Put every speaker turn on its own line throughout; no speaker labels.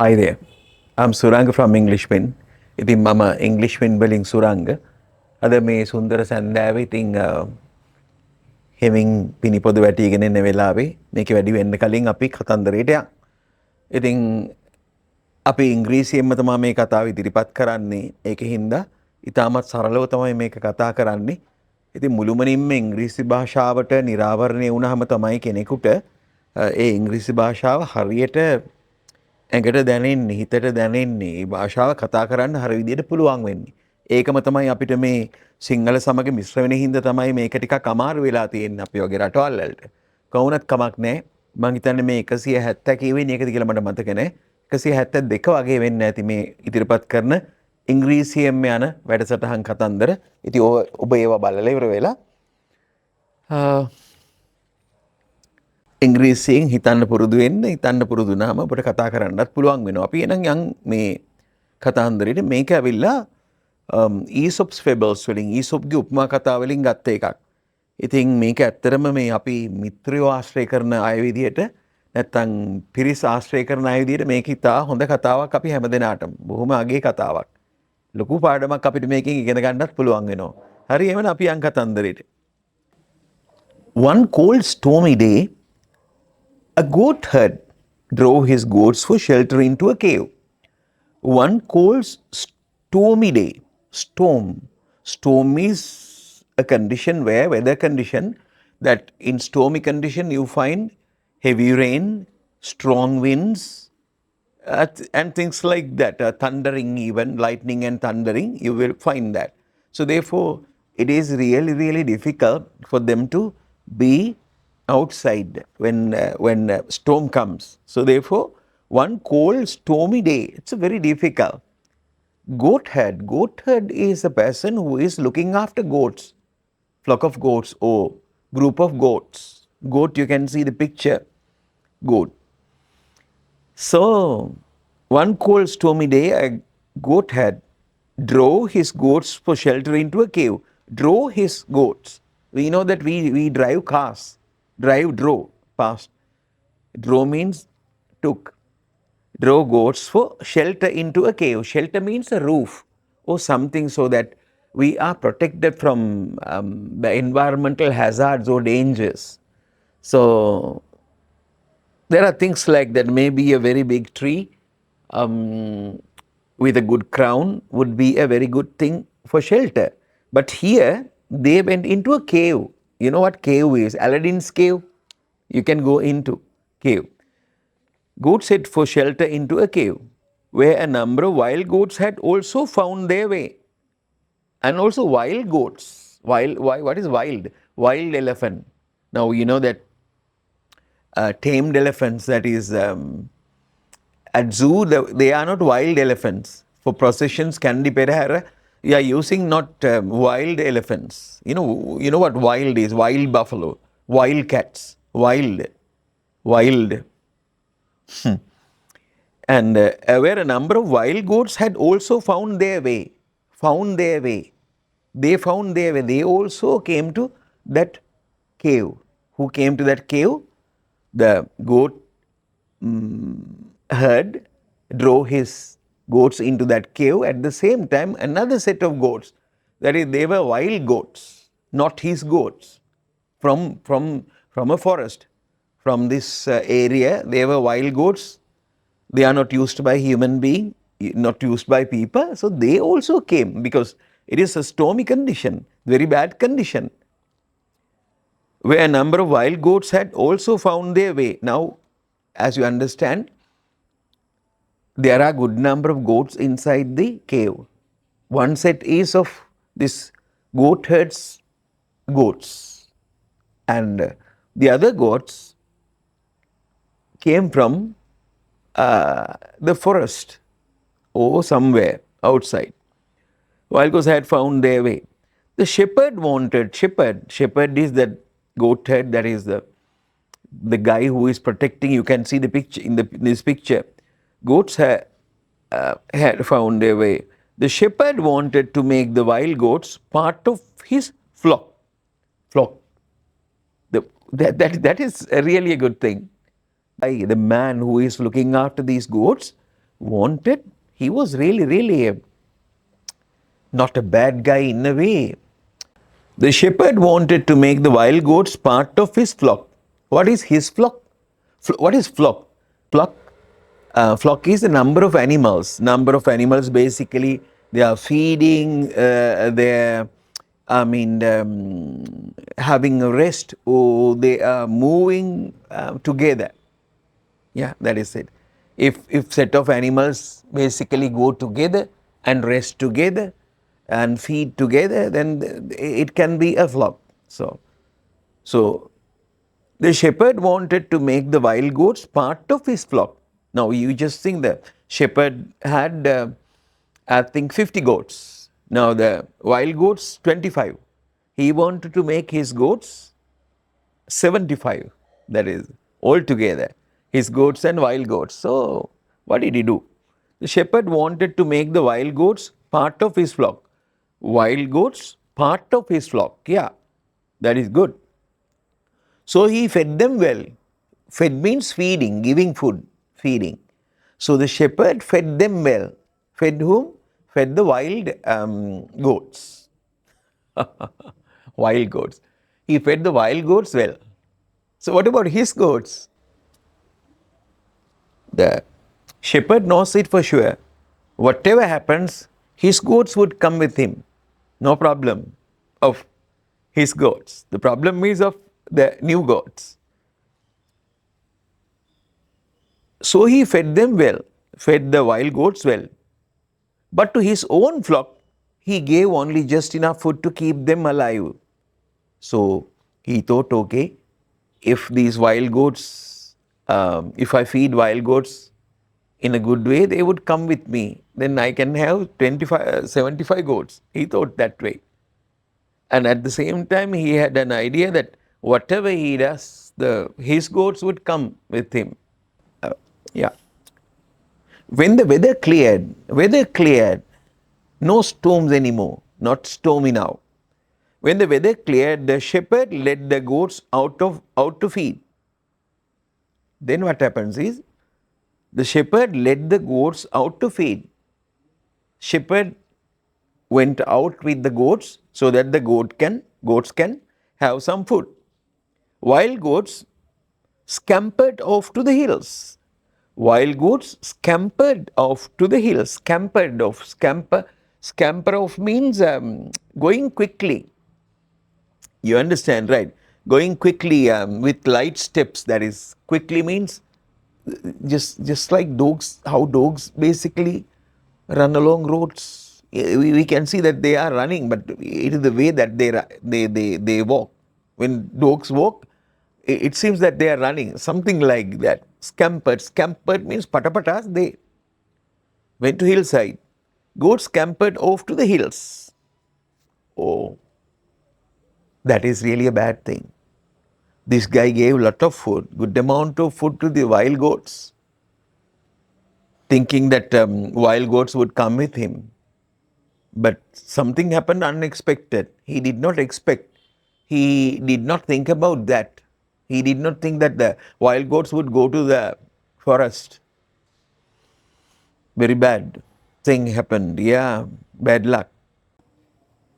Hi there. I'm Suranga from English Win. ඉතින් මම English Win වලින් සුරංග. අද මේ සුන්දර සන්ධ්‍යාවේ ඉතින් හෙමින් පිනිපොද වැටිගෙන ඉන්න වෙලාවේ මේක වැඩි වෙන්න කලින් අපි කතන්දරයට යන්. ඉතින් අපි ඉංග්‍රීසියෙන්ම තමයි මේ කතාව ඉදිරිපත් කරන්නේ. ඒකින්ද ඉතාමත් සරලව තමයි මේක කතා කරන්නේ. ඉතින් මුළුමනින්ම ඉංග්‍රීසි භාෂාවට නිරාවරණය වුණාම තමයි කෙනෙකුට ඒ ඉංග්‍රීසි භාෂාව හරියට ඇඟට දැනෙන්නේ, හිතට දැනෙන්නේ, මේ භාෂාව කතා කරන්න හරිය විදියට පුළුවන් වෙන්නේ. ඒකම තමයි අපිට මේ සිංහල සමග මිශ්‍ර වෙන හින්දා තමයි මේක ටිකක් අමාරු වෙලා තියෙන්නේ අපි වගේ රටවල් වලට. කවුරුත් කමක් නැහැ. මම හිතන්නේ මේ 170 කියවෙන්නේ ඒකද කියලා මට මතක නැහැ. 172 වගේ වෙන්න ඇති මේ ඉදිරිපත් කරන ඉංග්‍රීසියෙන්ම යන වැඩසටහන් කතන්දර. ඉතින් ඔබ ඒවා බලලා ඉවර වෙලා ඉංග්‍රීසියෙන් හිතන්න පුරුදු වෙන්න, හිතන්න පුරුදු වුණාම අපිට කතා කරන්නත් පුළුවන් වෙනවා. අපි එනම් යන් මේ කතාන්දරේට මේක ඇවිල්ලා ඊසොප්ස් ෆෙබල්ස් වලින් ඊසොප්ගේ උපමා කතා වලින් ගත්ත එකක්. ඉතින් මේක ඇත්තරම මේ අපි මිත්‍රයෝ ආශ්‍රය කරන අය විදියට නැත්තම් පිරිස් ආශ්‍රය කරන අය විදියට මේක ඉතා හොඳ කතාවක් අපි හැමදෙනාටම. බොහොම අගේ කතාවක්. ලොකු පාඩමක් අපිට මේකෙන් ඉගෙන ගන්නත් පුළුවන් වෙනවා. හරි එහෙනම් අපි යන් කතන්දරේට. One cold stormy day, a goatherd drove his goats for shelter into a cave. One cold stormy day. Storm is a condition where weather condition that in stormy condition you find heavy rain, strong winds, and things like that. Thundering, even lightning and thundering, you will find that. So therefore, it is really, really difficult for them to be outside when storm comes. So therefore, one cold stormy day, it's very difficult. Goatherd is a person who is looking after goats, flock of goats or group of goats. Goat, you can see the picture, goat. So one cold stormy day, a goatherd drove his goats for shelter into a cave. Drove his goats. We know that we drive cars. Drove past. Drove means took. Drove goats for shelter into a cave. Shelter means a roof or something so that we are protected from the environmental hazards or dangers. So there are things like that. Maybe a very big tree with a good crown would be a very good thing for shelter. But here they went into a cave. You know what cave is? Aladdin's cave. You can go into cave. Goats set for shelter into a cave, where a number of wild goats had also found their way. And also wild goats. What is wild? Wild elephant. Now you know that tamed elephants, that is at zoo, they are not wild elephants. For processions, Candy Perahara, you are using not wild elephants. You know what wild is? Wild buffalo, wild cats, wild. And where a number of wild goats had also found their way. They found their way. They also came to that cave. Who came to that cave? The goat herd drove his goats into that cave. At the same time, another set of goats, that is, they were wild goats, not his goats, from a forest. From this area, they were wild goats. They are not used by human being, not used by people. So they also came because it is a stormy condition, very bad condition, where a number of wild goats had also found their way. Now, as you understand, there are good number of goats inside the cave. One set is of this goatherd's goats, and the other goats came from the forest or somewhere outside. Wild goats had found their way. The shepherd is the goatherd, that is the guy who is protecting. You can see the picture in this picture. Goats had found their way. The shepherd wanted to make the wild goats part of his flock. That is really a good thing. The man who is looking after these goats wanted, he was really not a bad guy in a way. The shepherd wanted to make the wild goats part of his flock. What is his flock? What is flock? Flock, flock is the number of animals. Number of animals, basically, they are feeding, they're, having a rest, or they are moving together. Yeah, that is it. If set of animals basically go together and rest together and feed together, then it can be a flock. So the shepherd wanted to make the wild goats part of his flock. Now you just think the shepherd had, I think, 50 goats. Now the wild goats 25. He wanted to make his goats 75. That is altogether his goats and wild goats. So what did he do? The shepherd wanted to make the wild goats part of his flock. Wild goats part of his flock. Yeah, that is good. So he fed them well. Fed means feeding, giving food, feeding. So the shepherd fed them well. Fed whom? Fed the wild goats. Wild goats. He fed the wild goats well. So what about his goats? The shepherd knows it for sure. Whatever happens, his goats would come with him. No problem of his goats. The problem is of the new goats. So he fed them well, fed the wild goats well. But to his own flock, he gave only just enough food to keep them alive. So he thought, okay, if these wild goats, if I feed wild goats in a good way, they would come with me. Then I can have 75 goats. He thought that way. And at the same time, he had an idea that whatever he does, his goats would come with him. Yeah. When the weather cleared, no storms anymore, not stormy now. When the weather cleared, the shepherd led the goats out to feed. Then what happens is, the shepherd led the goats out to feed. Shepherd went out with the goats so that the goats can have some food. Wild goats scampered off to the hills. Wild goats scampered off to the hills. Scamper off means going quickly. You understand, right? Going quickly with light steps. That is, quickly means just like dogs, how dogs basically run along roads. We can see that they are running, but it is the way that they walk. When dogs walk, it seems that they are running, something like that. Scampered means patapatas, they went to hillside. Goats scampered off to the hills. Oh, that is really a bad thing. This guy gave a lot of food, good amount of food to the wild goats, thinking that wild goats would come with him. But something happened unexpected. He did not expect. He did not think about that. He did not think that the wild goats would go to the forest. Very bad thing happened. Yeah, bad luck.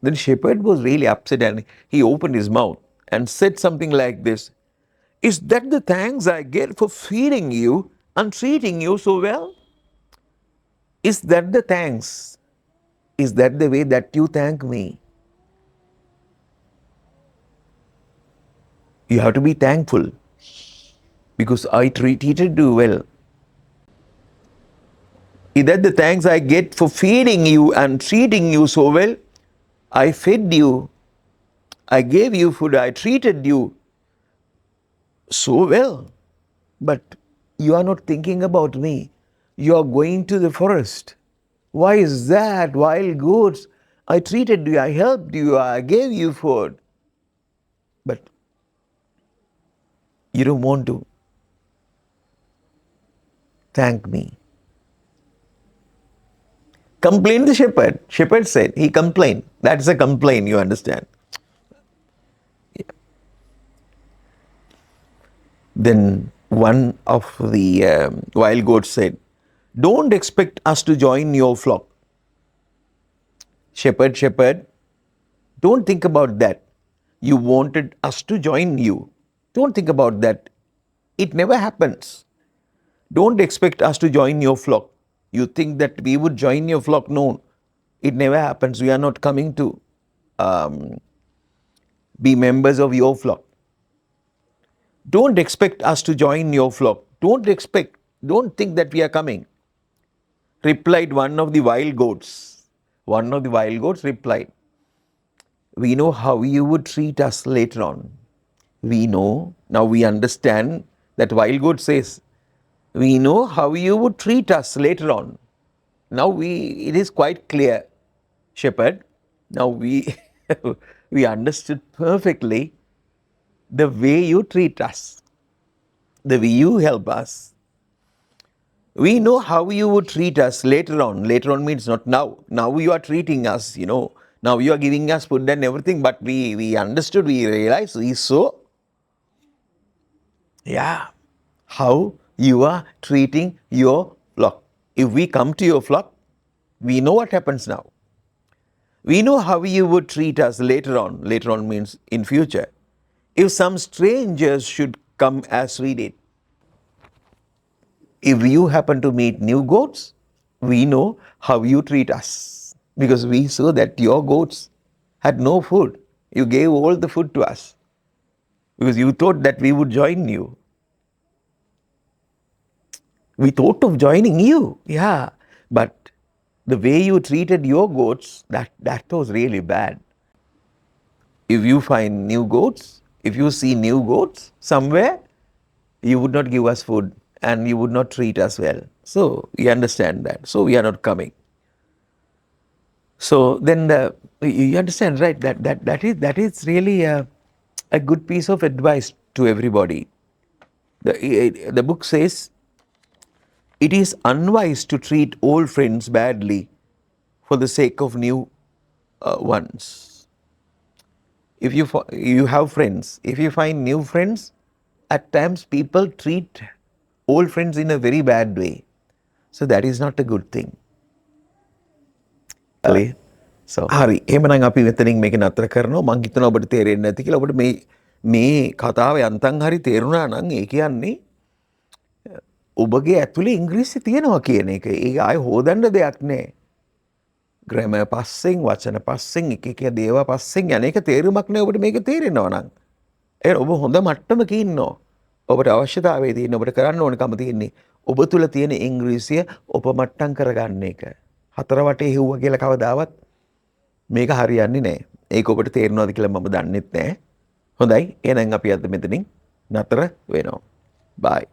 Then shepherd was really upset and he opened his mouth and said something like this. Is that the thanks I get for feeding you and treating you so well? Is that the thanks? Is that the way that you thank me? You have to be thankful because I treated you well. Is that the thanks I get for feeding you and treating you so well? I fed you, I gave you food, I treated you so well. But you are not thinking about me. You are going to the forest. Why is that? Wild goats. I treated you, I helped you, I gave you food. But you don't want to thank me. Complained the shepherd. Shepherd said, he complained. That's a complaint, you understand. Yeah. Then one of the wild goats said, Don't expect us to join your flock. Shepherd, shepherd, don't think about that. You wanted us to join you. Don't think about that. It never happens. Don't expect us to join your flock. You think that we would join your flock. No, it never happens. We are not coming to be members of your flock. Don't expect us to join your flock. Don't think that we are coming. Replied one of the wild goats. One of the wild goats replied, we know how you would treat us later on. We know, now we understand that wild goat says, we know how you would treat us later on. Now it is quite clear, shepherd. Now we understood perfectly the way you treat us, the way you help us. We know how you would treat us later on. Later on means not now. Now you are treating us, Now you are giving us food and everything, but we understood, we realized, we saw, how you are treating your flock. If we come to your flock, we know what happens now. We know how you would treat us later on. Later on means in future. If some strangers should come as we did. If you happen to meet new goats, we know how you treat us. Because we saw that your goats had no food. You gave all the food to us. Because you thought that we would join you. We thought of joining you, but the way you treated your goats, that was really bad. If you find new goats, if you see new goats somewhere, you would not give us food and you would not treat us well. So we understand that. So we are not coming. So then you understand, right? That is really a good piece of advice to everybody. The book says, it is unwise to treat old friends badly for the sake of new ones. If you have friends, if you find new friends, at times people treat old friends in a very bad way. So that is not a good thing. So hari එහෙමනම් අපි මෙතනින් මේක නතර කරනවා. මං හිතනවා ඔබට තේරෙන්නේ නැති කියලා. ඔබට මේ කතාව යන්තම් හරි තේරුණා නම් ඒ කියන්නේ ඔබගේ ඇතුලේ ඉංග්‍රීසි තියෙනවා කියන එක. ඒක ආයෙ හොදන්න දෙයක් නැහැ. ග්‍රැමර් පස්සෙන්, වචන පස්සෙන්, එක දේවල් පස්සෙන් යන එක තේරුමක් නැහැ ඔබට මේක තේරෙනවා නම්. ඒ ඔබ හොඳ මට්ටමක ඉන්නවා. ඔබට අවශ්‍යතාවය තියෙන, ඔබට කරන්න ඕනකම තියෙන්නේ ඔබ තුල තියෙන ඉංග්‍රීසිය ඔපමට්ටම් කරගන්න එක. හතර වටේ හෙව්වා කියලා කවදාවත් මේක හරියන්නේ නැහැ. ඒක ඔබට තේරෙනවද කියලා මම දන්නෙත් නැහැ. හොඳයි. එහෙනම් අපි අද මෙතනින් නතර වෙනවා. බයි.